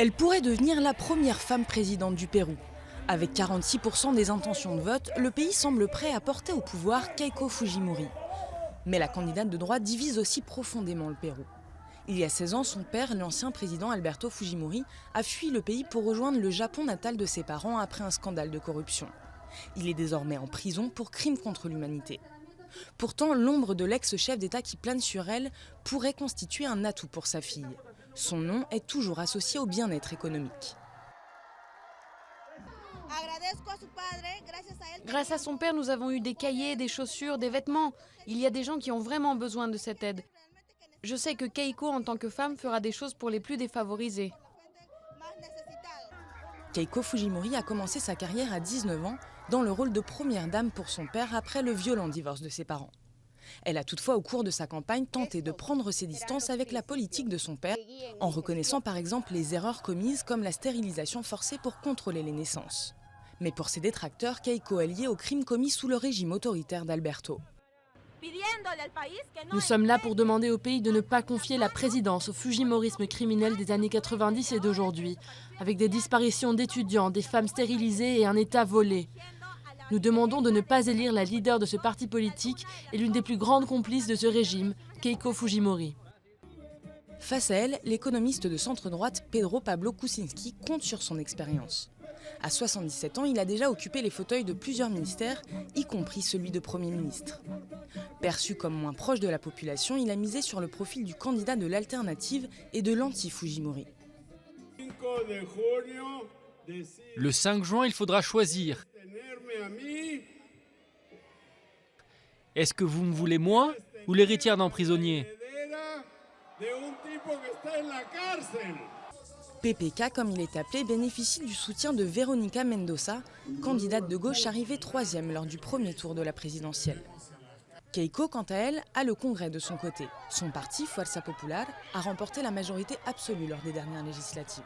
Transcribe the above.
Elle pourrait devenir la première femme présidente du Pérou. Avec 46% des intentions de vote, le pays semble prêt à porter au pouvoir Keiko Fujimori. Mais la candidate de droite divise aussi profondément le Pérou. Il y a 16 ans, son père, l'ancien président Alberto Fujimori, a fui le pays pour rejoindre le Japon natal de ses parents après un scandale de corruption. Il est désormais en prison pour crimes contre l'humanité. Pourtant, l'ombre de l'ex-chef d'État qui plane sur elle pourrait constituer un atout pour sa fille. Son nom est toujours associé au bien-être économique. Grâce à son père, nous avons eu des cahiers, des chaussures, des vêtements. Il y a des gens qui ont vraiment besoin de cette aide. Je sais que Keiko, en tant que femme, fera des choses pour les plus défavorisés. Keiko Fujimori a commencé sa carrière à 19 ans dans le rôle de première dame pour son père après le violent divorce de ses parents. Elle a toutefois au cours de sa campagne tenté de prendre ses distances avec la politique de son père en reconnaissant par exemple les erreurs commises comme la stérilisation forcée pour contrôler les naissances. Mais pour ses détracteurs, Keiko est liée aux crimes commis sous le régime autoritaire d'Alberto. Nous sommes là pour demander au pays de ne pas confier la présidence au fujimorisme criminel des années 90 et d'aujourd'hui, avec des disparitions d'étudiants, des femmes stérilisées et un État volé. Nous demandons de ne pas élire la leader de ce parti politique et l'une des plus grandes complices de ce régime, Keiko Fujimori. Face à elle, l'économiste de centre-droite Pedro Pablo Kuczynski compte sur son expérience. À 77 ans, il a déjà occupé les fauteuils de plusieurs ministères, y compris celui de Premier ministre. Perçu comme moins proche de la population, il a misé sur le profil du candidat de l'alternative et de l'anti-Fujimori. Le 5 juin, il faudra choisir. Est-ce que vous me voulez moi ou l'héritière d'un prisonnier ? PPK, comme il est appelé, bénéficie du soutien de Verónica Mendoza, candidate de gauche arrivée 3e lors du premier tour de la présidentielle. Keiko, quant à elle, a le Congrès de son côté. Son parti, Fuerza Popular, a remporté la majorité absolue lors des dernières législatives.